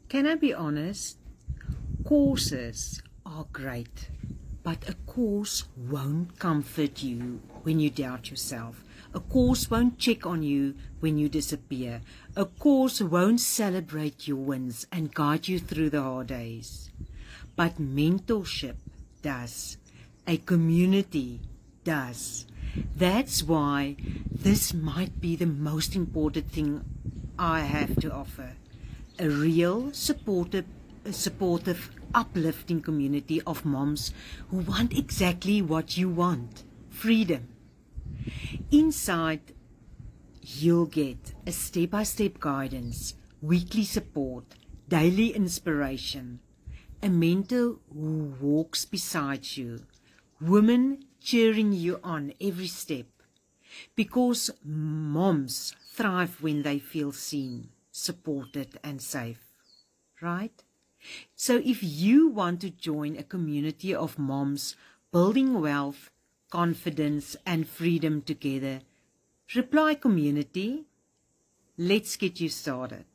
Can I be honest? Courses are great, but a course won't comfort you when you doubt yourself. A course won't check on you when you disappear. A course won't celebrate your wins and guide you through the hard days. But mentorship does. A community does. That's why this might be the most important thing I have to offer. A real, supportive, uplifting community of moms who want exactly what you want, freedom. Inside, you'll get a step-by-step guidance, weekly support, daily inspiration, a mentor who walks beside you, women cheering you on every step, because moms thrive when they feel seen, supported and safe, right? So if you want to join a community of moms building wealth, confidence and freedom together, reply community. Let's get you started.